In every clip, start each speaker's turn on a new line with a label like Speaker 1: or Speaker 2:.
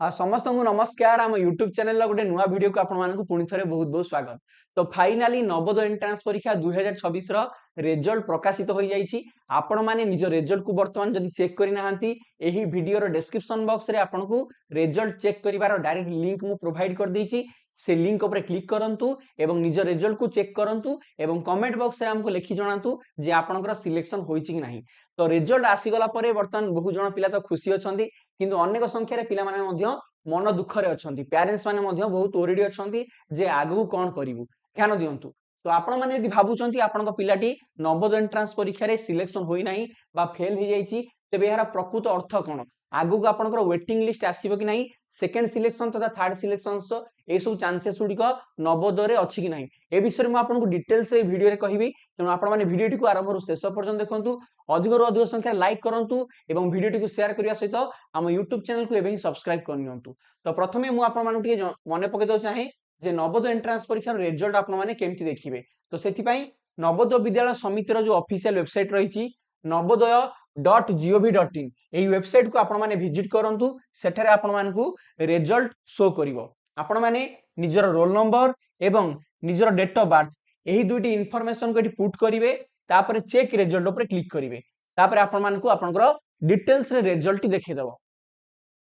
Speaker 1: समस्त को नमस्कार आम यूट्यूब चैनल गोटे नुआ वीडियो को आपण पुणी थे बहुत बहुत स्वागत। तो फाइनाली नवोदय एंट्रांस परीक्षा 2026 रिजल्ट प्रकाशित हो जाइए। आपण माने निज रिजल्ट को बर्तमान जदि चेक करना यही वीडियो डिस्क्रिप्शन बॉक्स रे आपण को रिजल्ट चेक करिवार डायरेक्ट लिंक मु प्रोवाइड कर देछि। से लिंक ऊपर क्लिक करंतु एवं निज रिजल्ट को चेक करंतु एवं कमेंट बॉक्स रे हमको लिखि जणातु जे आपनकर सिलेक्शन होईछि कि नाही। तो रिजल्ट आसीगला परे बर्तमान बहु जन पिला तो खुशी अछंती किंतु अनेक संख्यार पिला माने मध्य मन दुखरे अछंती। पेरेंट्स माने मध्य बहुत ओरिडी अछंती जे आगु कोन करिवु ध्यान दियंतु। तो आपण माने यदि भाबुचंती आपनक पिलाटी नवोदय एंट्रांस परीक्षा रे सिलेक्शन होई नाही बा फेल हो जाईछि तेबे एहार प्रकृत अर्थ कोन आगु को आपनकर वेटिंग लिस्ट आसीबो कि नाही सेकंड सिलेक्शन तथा थर्ड सिलेक्शन ए सब चांसेस गुडी को नवोदय रे अछि कि नाही ए विषय में आपनको डिटेल्स ए वीडियो रे कहिबी। तेणु आपण माने वीडियो को आरंभ रु शेष पर्यंत देखंतु अधिक रु अधिक संख्या लाइक करंतु एवं वीडियो को शेयर करिया सहित हम यूट्यूब चैनल को एबे ही सब्सक्राइब करनियंतु। तो प्रथमे मु आपण मानु टिके मने पके दो चाहे जे नवोदय एंट्रांस परीक्षा रिजल्ट आपण माने केमति देखिबे। तो सेति पई नवोदय विद्यालय समिति रो जो ऑफिशियल वेबसाइट रहिछि navodaya.gov.in एही वेबसाइट को आपण माने विजिट करंतु। सेठारे आपण मानकू रिजल्ट शो करिवो। आपण माने निजर रोल नंबर एवं निजर डेट ऑफ बर्थ एही दुईटी इन्फॉर्मेशन को एठी पुट करिवे तापर चेक रिजल्ट ऊपर क्लिक करिवे तापर आपण मानकू आपनकर डिटेल्स रे रिजल्ट देखै देबो।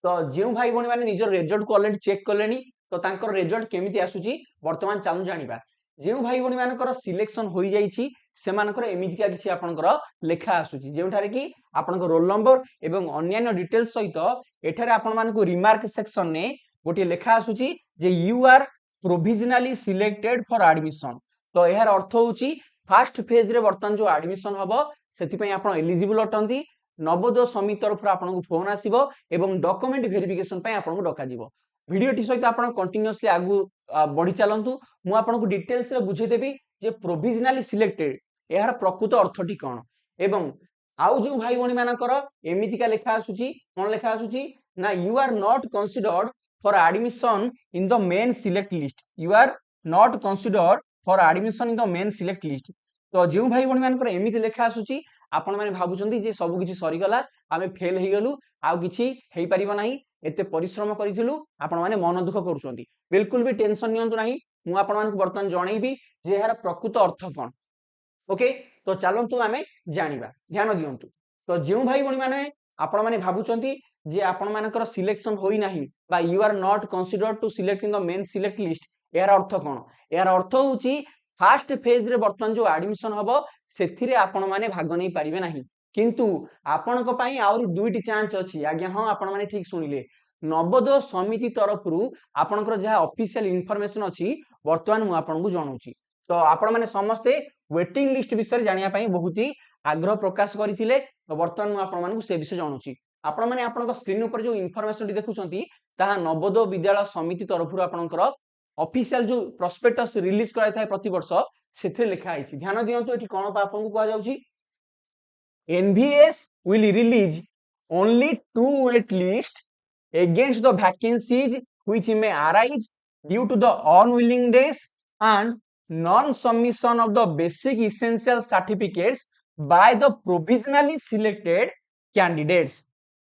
Speaker 1: तो जो भाई भणी माने निजर रिजल्ट को ऑलरेडी चेक कलेनी तो तांकर रिजल्ट केमिति आसुची वर्तमान चालू जानिबा। जो भाई भणी मानकर सिलेक्शन होई जाईछि सेमानकर एमितिका किछि आपनकर लेखा आसुची जेउठारे कि आपनकर रोल नंबर एवं अन्य डिटेल्स सहित एठारे आपण मानकू रिमार्क सेक्शन ने गोटे लेखा आसुची जे you are provisionally selected for admission. तो एहार अर्थ होउची फर्स्ट फेज रे वर्तमान जो एडमिशन हबो सेति पई आपण एलिजिबल अटंती। नवोदय समिति तरफ आपको फोन आसीबो एवं डॉक्यूमेंट वेरिफिकेशन पई आपको डका जिवो। वीडियो टी सहित आपण कंटीन्यूअसली आगु बढ़ी चलंतु मु आपको डिटेल्स रे बुझे देबी जे प्रोविजनली सिलेक्टेड एहार प्रकृत अर्थटी कोन एवं आउ जो भाई भणी मानकर एमितिका लेखा आसुची कोन लेखा आसुची ना you are not considered for admission in the main select list. You are not considered for admission in the main select list. तो जो भाई भणी मानकर एमिति लेखा आसुची आपण माने भाबुचंती जे सब किछि सरी गला आमे फेल हे गलु आ किछि हेई परिबो नाही एते परिश्रम करिथिलु आपण माने मन दुख करूचंती। बिल्कुल भी टेंशन नियंतु नाही मु आपण मानकु वर्तमान जणैबी जे एहार प्रकृत अर्थ कोन। ओके तो चलंतु आमे जानिबा ध्यान दियंतु। तो जो भाई भणी माने आपण माने भाबुचंती जे आपण मानकर सिलेक्शन होई नाही बा you are not considered to select in the main select list एहार अर्थ कोन। एहार अर्थ होउची फर्स्ट फेज रे वर्तमान जो एडमिशन हबो सेथिरे आपण माने भाग नै परिबे नाही किंतु आपण को पई आउरी दुईटी चांस अछि। आज्ञा हां आपण माने ठीक सुनिले नवोदय समिति तरफ रु आपनकर जहा ऑफिशियल इन्फॉर्मेशन अछि वर्तमान मु आपण को जणाउची। तो आपण माने समस्ते वेटिंग लिस्ट विषय जानिया पई बहुत ही आग्रह प्रकाश करिथिले। तो वर्तमान मु आपण मानकु से विषय जणाउची। आपण माने आपनकर स्क्रीन ऊपर जो इन्फॉर्मेशन टी देखुचंती ताहा नवोदय विद्यालय समिति तरफ रु आपनकर ऑफिशियल जो प्रोस्पेक्टस रिलीज कराय थाए प्रति वर्ष सेथे लिखा आइछि। ध्यान दियंतु एठी कोन आपन को कहा जाउछि NVS will release only 2 wait list against the vacancies which may arise due to the unwillingness and non-submission of the basic essential certificates by the provisionally selected candidates।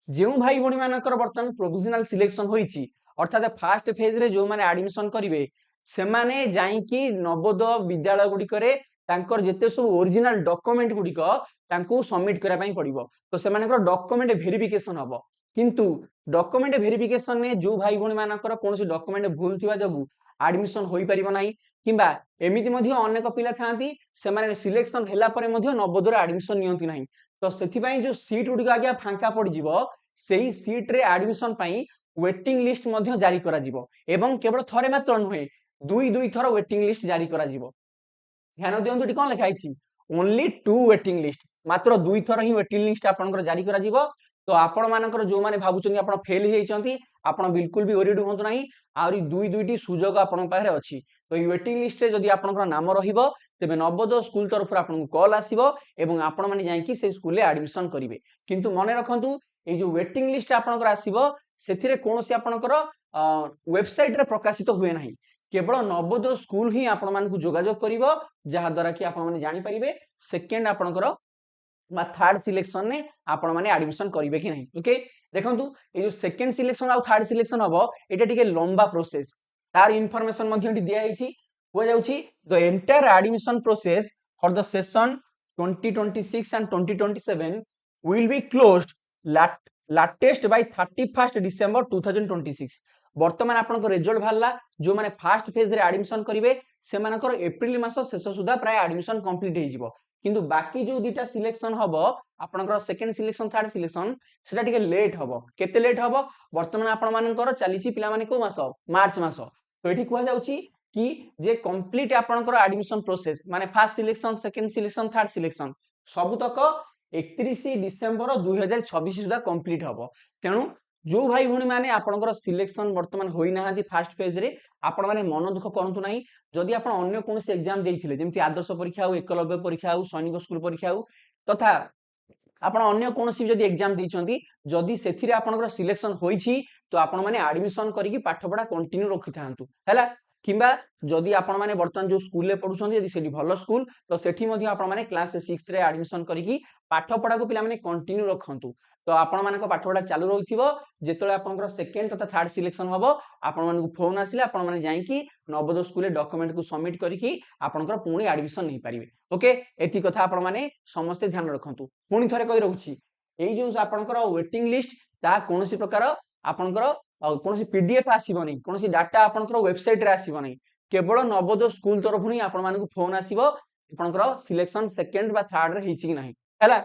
Speaker 1: जो भाई भणी मानकर वर्तमान प्रोविजनल सिलेक्शन होईची अर्थात फास्ट फेज रे जो माने admission करिवे से माने जाई कि नवोदय विद्यालय गुडी करे तांकर जेते सब ओरिजिनल डॉक्यूमेंट गुडी को तांको सबमिट करा पई पड़िबो। तो से मानकर डॉक्यूमेंट वेरिफिकेशन हबो किंतु डॉक्यूमेंट वेरिफिकेशन ने जो भाई भणी मानकर कोनसी डॉक्यूमेंट भूल थिवा जबु एडमिशन होई परिबो नाही किंबा एमिति मध्ये अनेक पिला थांती से माने सिलेक्शन हैला परे मध्ये नवोदय एडमिशन नियंती नाही। तो सेथि पई जो सीट गुडी आज्ञा फांका पड़ जिवो सेही सीट रे एडमिशन पई वेटिंग लिस्ट मध्ये जारी करा जिवो एवं केवल थरे मात्र नुहे दुई दुई थर वेटिंग लिस्ट जारी करा जिवो। ध्यान दियंतु एटी कोन लेखा आइछि ओनली 2 वेटिंग लिस्ट मात्र दुई थर ही वेटिंग लिस्ट आपनकर जारी करा जिवो। तो आपण मानकर जो माने भाबुचंती आपण फेल हे जाइछंती आपण बिल्कुल भी ओरिड होंतु नाही आउरी दुई दुईटी सुजोग आपण पाखरे अछि। तो ई वेटिंग लिस्ट रे जदी आपनकर नाम रहिबो तेबे नवोदय स्कूल तरफ आपन कॉल आसीबो एवं आपण माने जाई कि से स्कूल रे एडमिशन करिवे। किंतु मने रखंतु ए जो वेटिंग लिस्ट आपनकर आसीबो सेथिरे कोनोसी आपनकर वेबसाइट रे प्रकाशित हुए नाही केवल नवोदय स्कूल ही आपण मानकु जोगाजोग करिवो जहा द्वारा कि आपण माने जानि परिबे सेकंड आपनकर थर्ड सिलेक्शन ने आपण माने एडमिशन करिवे कि नहीं। ओके देखंतु ए जो सेकंड सिलेक्शन और थर्ड सिलेक्शन हबो एटा टिके लंबा प्रोसेस तार इन्फॉर्मेशन मध्ये दिया हिची हो जाउची the entire admission process for the session 2026 and 2027 will be closed latest by 31st December 2026 वर्तमान आपनको रिजल्ट बाहरला जो माने फर्स्ट फेज रे एडमिशन करिवे से मानकर एप्रिल मास शेष सुधा प्राय एडमिशन कंप्लीट हे जिवो किंतु बाकी जो दुटा सिलेक्शन हबो आपनकर सेकंड सिलेक्शन थर्ड सिलेक्शन सेटा टिके लेट हबो केते लेट हबो वर्तमान आपण मानकर चलीची पिला माने को मास मार्च मास तो एठी कुआ जाउची कि जे कंप्लीट आपनकर एडमिशन प्रोसेस माने first selection second selection third selection सब तक 31 डिसेंबर 2026 सुधा कंप्लीट हबो तेनु जो भाई भूणी माने आपनकर सिलेक्शन वर्तमान होई नाहांती फर्स्ट फेज रे आपण माने मन दुख करंतु नाही जदि आपण अन्य कोनोसी एग्जाम देइथिले जेमति आदर्श परीक्षा हो एकलव्य परीक्षा हो सैनिक स्कूल परीक्षा हो तथा आपण अन्य कोनोसी जदि एग्जाम देइचंती जदि सेथिरे आपनकर सिलेक्शन होईछि तो आपण माने एडमिशन करिकि पाठ पढा कंटिन्यू रखिथांतु हैला किंबा जदि आपण माने वर्तमान जो स्कूल ले पढुछंती यदि सेठी भलो स्कूल तो सेठी मध्ये आपण माने क्लास 6 रे एडमिशन करिकि पाठ पढा को पिला माने कंटिन्यू रखंतु तो आपण मानक पाठ पढा चालू रहिथिबो जेतले आपनकर सेकंड तथा थर्ड सिलेक्शन हबो आपण मानक फोन आसिले आपण माने जाई कि नवोदय स्कूल ले डॉक्यूमेंट को सबमिट करिकि आपनकर पुणी एडमिशन नै पारिबे ओके एति कथा आपण माने समस्त ध्यान रखंतु पुणी थरे कहि रहउछि एई जो आपनकर वेटिंग लिस्ट ता कोनोसी प्रकार आपनकर कोनोसी पीडीएफ आसीबो नै कोनोसी डाटा आपनकर वेबसाइट रे आसीबो नै केवल नवोदय स्कूल तरफ नै आपण मानक फोन आसीबो आपनकर सिलेक्शन सेकंड बा थर्ड रे हिछि कि नाही हैला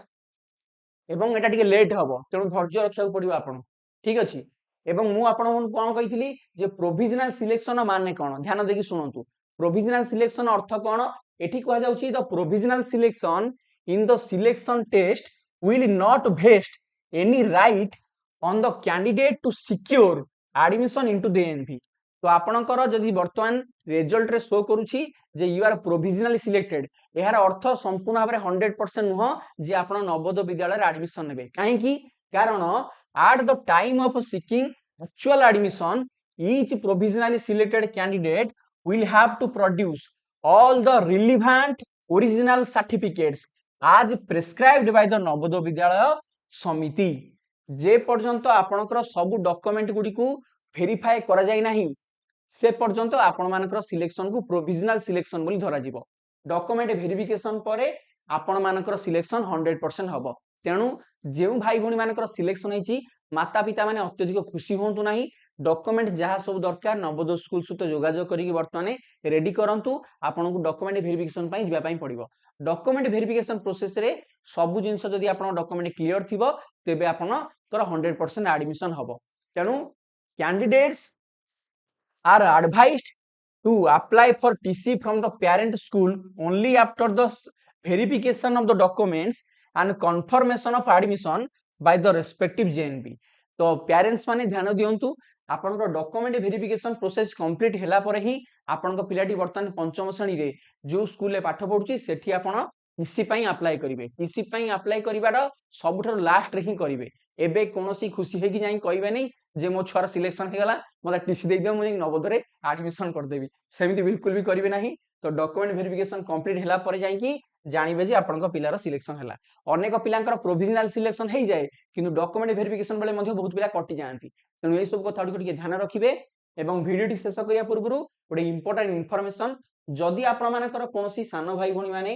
Speaker 1: एवं एटा टिके लेट हबो तेणु धैर्य रखिया पड़िबो आपण ठीक अछि एवं मु आपण कोन कहिथिली जे प्रोविजनल सिलेक्शन माने कोन ध्यान देकी सुनंतु प्रोविजनल सिलेक्शन अर्थ कोन एठी कहआ जाउची the provisional selection in the selection test will not vest any right on the candidate to secure admission into the NV तो आपणकर जदि वर्तमान रिजल्ट रे शो करूची जे यू आर प्रोविजनली सिलेक्टेड यार अर्थ संपूर्ण भाबरे 100% नुह जे आपण नवोदय विद्यालय रे एडमिशन नेबे काहे कि कारण at the time of seeking actual admission each provisionally selected candidate will have to produce all the relevant original certificates as prescribed by the Navodaya Vidyalaya Samiti जे पर्यंत आपणकर सब डॉक्यूमेंट गुडी को वेरीफाई करा जाय नाही से पर्यंत आपण मानकर सिलेक्शन को प्रोविजनल सिलेक्शन बोली धरा जिवो डॉक्यूमेंट वेरिफिकेशन परे आपण मानकर सिलेक्शन 100% हबो तेनु जेउ भाई भणी मानकर सिलेक्शन हेची माता पिता माने अत्यधिक खुशी होंतु नाही डॉक्यूमेंट जहा सब दरकार नवोदय स्कूल सहित जोगाजोग करिकि वर्तमाने रेडी करंतु आपण को डॉक्यूमेंट वेरिफिकेशन पई जिबा पई पड़िबो डॉक्यूमेंट वेरिफिकेशन प्रोसेस रे सब जिंस जदि आपण डॉक्यूमेंट क्लियर थिबो तेबे आपनकर 100% एडमिशन हबो तेनु candidates are advised to apply for TC from the parent school only after the verification of the documents and confirmation of admission by the respective JNB तो पेरेंट्स माने ध्यान दियंतु आपनकर डॉक्यूमेंट वेरिफिकेशन प्रोसेस कंप्लीट हैला पर ही आपनकर पिलाटी वर्तमान पंचम श्रेणी रे जो स्कूल ले पाठ पढुची सेठी आपण टीसी पई अप्लाई करिवे टीसी पई अप्लाई करिवार सबठर लास्ट रे ही करिवे एबे कोनोसी खुशी हे कि जाई कहबे नै जे मो छुआर सिलेक्शन हे गला मला टीसी दे दियो मु नवोदय रे एडमिशन कर देबी सेमिति बिल्कुल भी करिवे नाही तो डॉक्यूमेंट वेरिफिकेशन कंप्लीट हैला पर जाई कि जानिबे जे आपनकर पिलार सिलेक्शन हैला अनेक पिलांकर प्रोविजनल सिलेक्शन हे जाय किंतु डॉक्यूमेंट वेरिफिकेशन बेले मध्ये बहुत पिला कटि जांती तेनु ए सब कथा टिके ध्यान रखिबे एवं वीडियो टी शेष करिया पूर्वरु गोटे इंपोर्टेंट इन्फॉर्मेशन जदि आपण मानकर कोनोसी सानो भाई भणी माने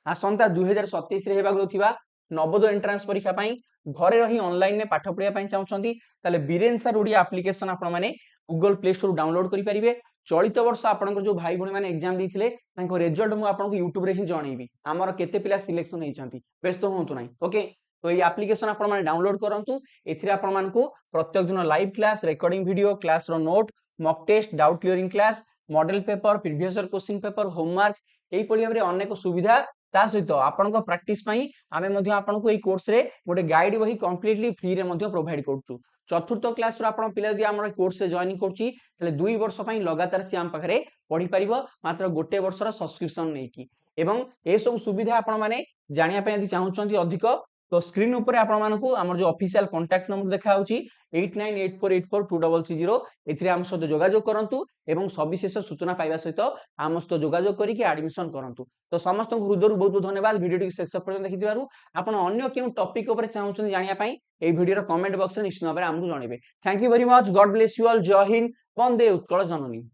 Speaker 1: आसंता 2027 रे हेबाक जोथिबा नवोदय एंट्रांस परीक्षा पई घरे रही ऑनलाइन ने पाठ पढिया पई चाहउछंती ताले बीरेन सर ओडिया एप्लीकेशन आपण माने गूगल प्ले स्टोर डाउनलोड करि परिबे चलित वर्ष आपनकर जो भाई भणी माने एग्जाम देथिले तांको रिजल्ट मु आपनको YouTube रे ही जणैबी हमर केते पिला सिलेक्शन हेचंती व्यस्त होंतु नाही ओके तो ये एप्लीकेशन आपण माने डाउनलोड करंतु एथिरे आपण मानको प्रत्येक दिन live class recording video class रो note mock test doubt clearing class model paper previous year question paper homework एई पळी भाबरे अनेक सुविधा ता सहित आपनको प्रैक्टिस पई आमे मध्ये आपनको एई कोर्स रे गोटे गाइड वही कंप्लीटली फ्री रे मध्ये प्रोवाइड करछु चतुर्थ क्लास रो आपण पिला दि हमर कोर्स रे जॉइन करछि तले 2 वर्ष पई लगातार से हम पाखरे पढी परिबो मात्र गोटे वर्ष रो सब्सक्रिप्शन नै की एवं ए सब सुविधा आपण माने जानिया पई यदि चाहुचंती अधिक तो स्क्रीन ऊपर आपको आम जो ऑफिशियल कांटेक्ट नंबर देखा 8984842330 एथिरे आम सहित जोगाजोग करंतु एवं सविशेष सूचना पाइबा सहित आम सहित जोगाजोग करके एडमिशन करंतु। तो समस्त हृदय बहुत बहुत धन्यवाद वीडियो शेष पर्यंत देखिथिबारु। आपण अन्य केउ टॉपिक ऊपर चाहुछन जानिया पई एई वीडियो कमेंट बॉक्स में निश्चित भाव में आमको जणेबे। Thank you very much, God bless you all, जय हिंद, वंदे उत्कल जननी।